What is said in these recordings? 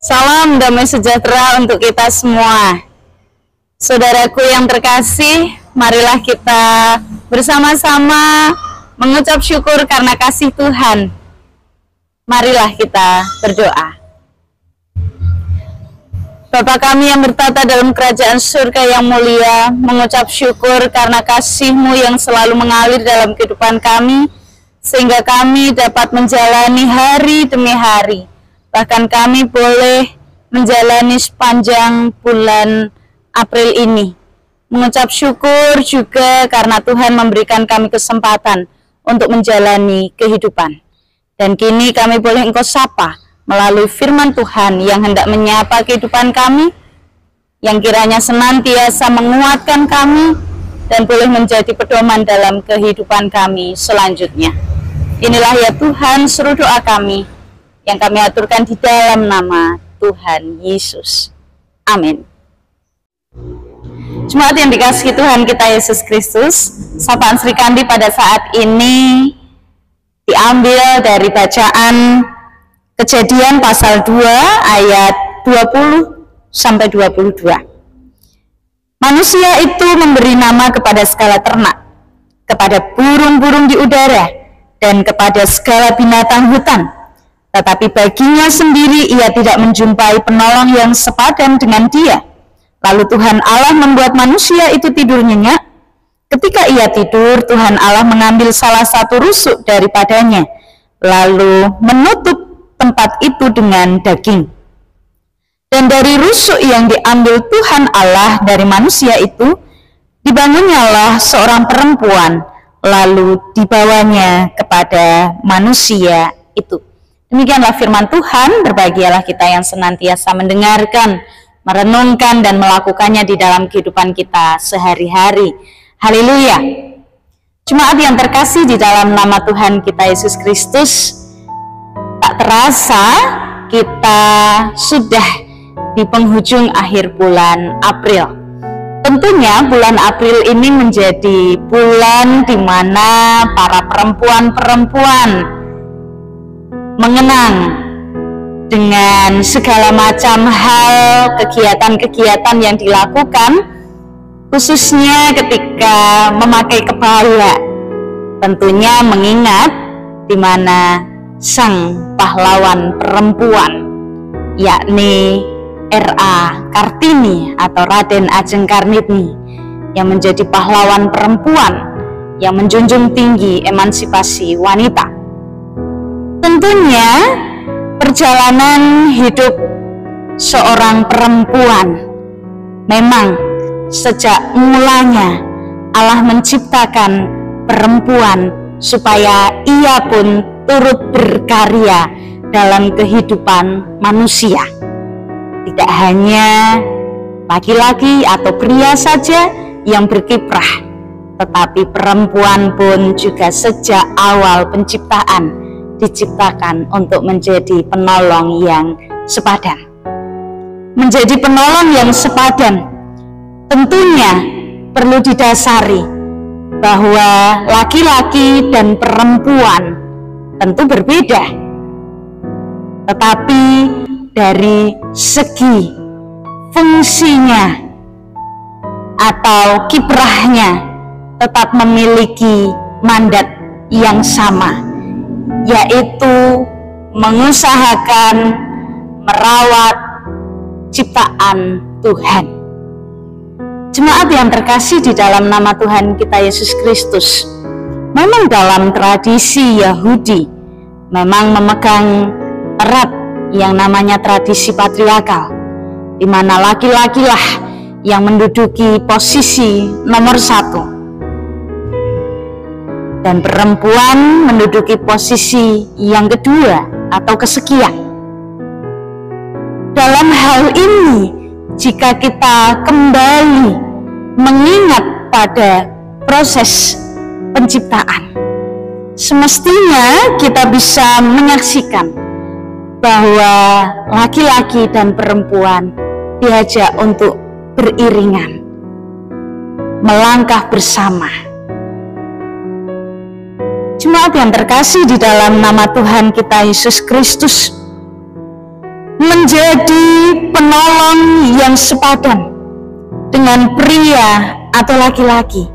Salam damai sejahtera untuk kita semua. Saudaraku yang terkasih, marilah kita bersama-sama mengucap syukur karena kasih Tuhan. Marilah kita berdoa. Bapa kami yang bertata dalam kerajaan surga yang mulia, mengucap syukur karena kasih-Mu yang selalu mengalir dalam kehidupan kami, sehingga kami dapat menjalani hari demi hari. Bahkan kami boleh menjalani sepanjang bulan April ini. Mengucap syukur juga karena Tuhan memberikan kami kesempatan untuk menjalani kehidupan. Dan kini kami boleh Engkau sapa melalui firman Tuhan yang hendak menyapa kehidupan kami, yang kiranya senantiasa menguatkan kami dan boleh menjadi pedoman dalam kehidupan kami selanjutnya. Inilah ya Tuhan seru doa kami yang kami aturkan di dalam nama Tuhan Yesus. Amin. Jemaat yang dikasihi Tuhan kita Yesus Kristus, sapaan Sri Kandi pada saat ini diambil dari bacaan Kejadian pasal 2 ayat 20 sampai 22. Manusia itu memberi nama kepada segala ternak, kepada burung-burung di udara, dan kepada segala binatang hutan. Tetapi baginya sendiri ia tidak menjumpai penolong yang sepadan dengan dia. Lalu Tuhan Allah membuat manusia itu tidur nyenyak. Ketika ia tidur, Tuhan Allah mengambil salah satu rusuk daripadanya, lalu menutup tempat itu dengan daging. Dan dari rusuk yang diambil Tuhan Allah dari manusia itu, dibangunnyalah seorang perempuan, lalu dibawanya kepada manusia itu. Demikianlah firman Tuhan, berbahagialah kita yang senantiasa mendengarkan, merenungkan, dan melakukannya di dalam kehidupan kita sehari-hari. Haleluya. Jemaat yang terkasih di dalam nama Tuhan kita Yesus Kristus, tak terasa kita sudah di penghujung akhir bulan April. Tentunya bulan April ini menjadi bulan di mana para perempuan-perempuan mengenang dengan segala macam hal, kegiatan-kegiatan yang dilakukan, khususnya ketika memakai kebaya, tentunya mengingat di mana sang pahlawan perempuan, yakni R.A. Kartini atau Raden Ajeng Karnini, yang menjadi pahlawan perempuan yang menjunjung tinggi emansipasi wanita. Tentunya perjalanan hidup seorang perempuan memang sejak mulanya Allah menciptakan perempuan supaya ia pun turut berkarya dalam kehidupan manusia. Tidak hanya laki-laki atau pria saja yang berkiprah, tetapi perempuan pun juga sejak awal penciptaan diciptakan untuk menjadi penolong yang sepadan. Menjadi penolong yang sepadan tentunya perlu didasari bahwa laki-laki dan perempuan tentu berbeda, tetapi dari segi fungsinya atau kiprahnya tetap memiliki mandat yang sama, yaitu mengusahakan merawat ciptaan Tuhan. Jemaat yang terkasih di dalam nama Tuhan kita Yesus Kristus, memang dalam tradisi Yahudi memang memegang erat yang namanya tradisi patriarkal, di mana laki-lakilah yang menduduki posisi nomor 1 dan perempuan menduduki posisi yang kedua atau kesekian. Dalam hal ini, jika kita kembali mengingat pada proses penciptaan, semestinya kita bisa menyaksikan bahwa laki-laki dan perempuan diajak untuk beriringan, melangkah bersama. Jemaat yang terkasih di dalam nama Tuhan kita Yesus Kristus, menjadi penolong yang sepadan dengan pria atau laki-laki.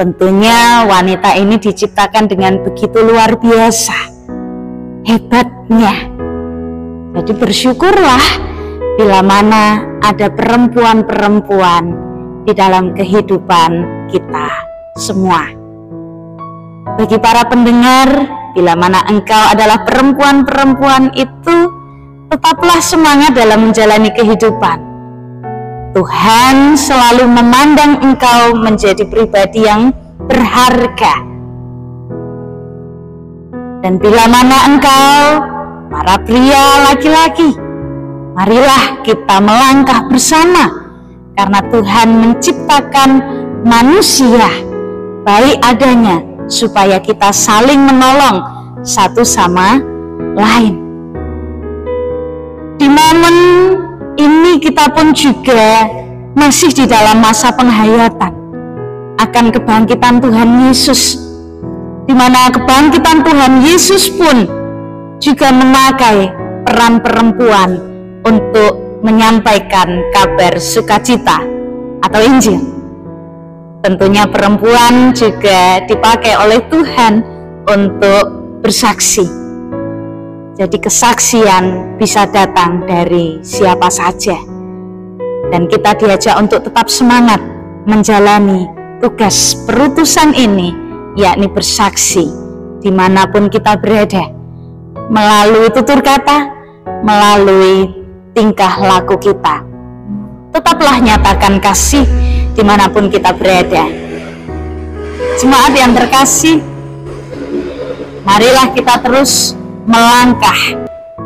Tentunya wanita ini diciptakan dengan begitu luar biasa hebatnya. Jadi bersyukurlah bila mana ada perempuan-perempuan di dalam kehidupan kita semua. Bagi para pendengar, bila mana engkau adalah perempuan-perempuan itu, tetaplah semangat dalam menjalani kehidupan. Tuhan selalu memandang engkau menjadi pribadi yang berharga. Dan bila mana engkau, para pria laki-laki, marilah kita melangkah bersama, karena Tuhan menciptakan manusia baik adanya supaya kita saling menolong satu sama lain. Di momen ini kita pun juga masih di dalam masa penghayatan akan kebangkitan Tuhan Yesus, di mana kebangkitan Tuhan Yesus pun juga memakai peran perempuan untuk menyampaikan kabar sukacita atau Injil. Tentunya perempuan juga dipakai oleh Tuhan untuk bersaksi. Jadi kesaksian bisa datang dari siapa saja. Dan kita diajak untuk tetap semangat menjalani tugas perutusan ini, yakni bersaksi dimanapun kita berada, melalui tutur kata, melalui tingkah laku kita. Tetaplah nyatakan kasih dimanapun kita berada. Jemaat yang terkasih, marilah kita terus melangkah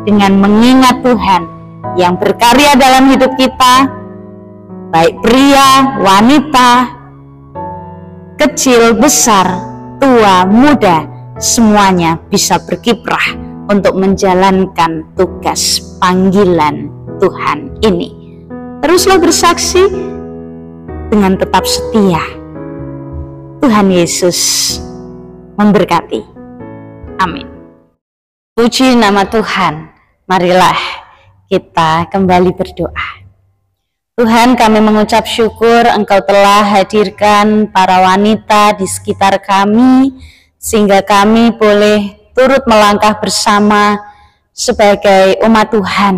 dengan mengingat Tuhan yang berkarya dalam hidup kita, baik pria, wanita, kecil, besar, tua, muda, semuanya bisa berkiprah untuk menjalankan tugas panggilan Tuhan ini. Teruslah bersaksi dengan tetap setia. Tuhan Yesus memberkati. Amin. Puji nama Tuhan. Marilah kita kembali berdoa. Tuhan, kami mengucap syukur Engkau telah hadirkan para wanita di sekitar kami, sehingga kami boleh turut melangkah bersama sebagai umat Tuhan.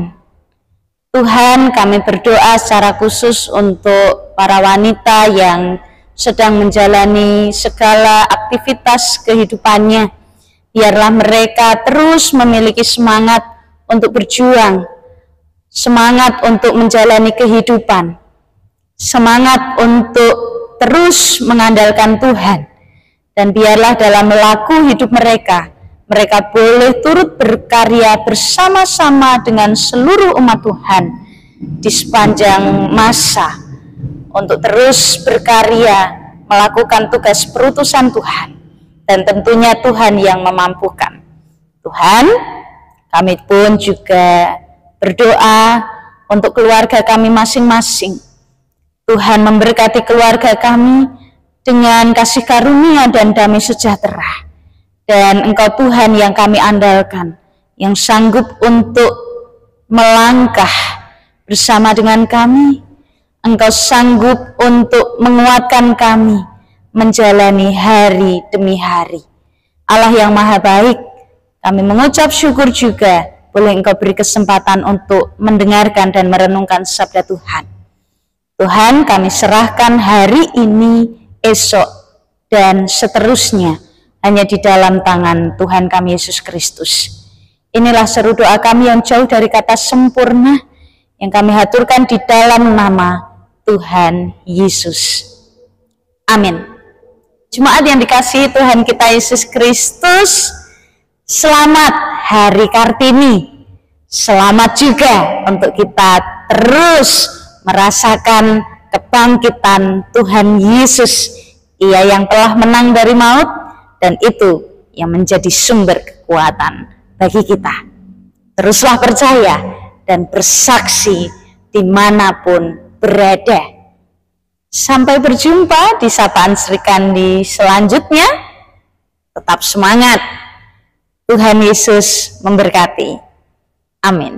Tuhan, kami berdoa secara khusus untuk para wanita yang sedang menjalani segala aktivitas kehidupannya. Biarlah mereka terus memiliki semangat untuk berjuang, semangat untuk menjalani kehidupan, semangat untuk terus mengandalkan Tuhan. Dan biarlah dalam melaku hidup mereka, mereka boleh turut berkarya bersama-sama dengan seluruh umat Tuhan di sepanjang masa untuk terus berkarya melakukan tugas perutusan Tuhan. Dan tentunya Tuhan yang memampukan. Tuhan, kami pun juga berdoa untuk keluarga kami masing-masing. Tuhan memberkati keluarga kami dengan kasih karunia dan damai sejahtera. Dan Engkau Tuhan yang kami andalkan, yang sanggup untuk melangkah bersama dengan kami. Engkau sanggup untuk menguatkan kami menjalani hari demi hari. Allah yang maha baik, kami mengucap syukur juga boleh Engkau beri kesempatan untuk mendengarkan dan merenungkan sabda Tuhan. Tuhan, kami serahkan hari ini, esok, dan seterusnya hanya di dalam tangan Tuhan kami Yesus Kristus. Inilah seru doa kami yang jauh dari kata sempurna, yang kami haturkan di dalam nama Tuhan Yesus. Amin. Jemaat yang dikasihi Tuhan kita Yesus Kristus, selamat Hari Kartini. Selamat juga untuk kita terus merasakan kebangkitan Tuhan Yesus. Ia yang telah menang dari maut, dan itu yang menjadi sumber kekuatan bagi kita. Teruslah percaya dan bersaksi dimanapun berada. Sampai berjumpa di Sapaan Sri Kandi selanjutnya. Tetap semangat. Tuhan Yesus memberkati. Amin.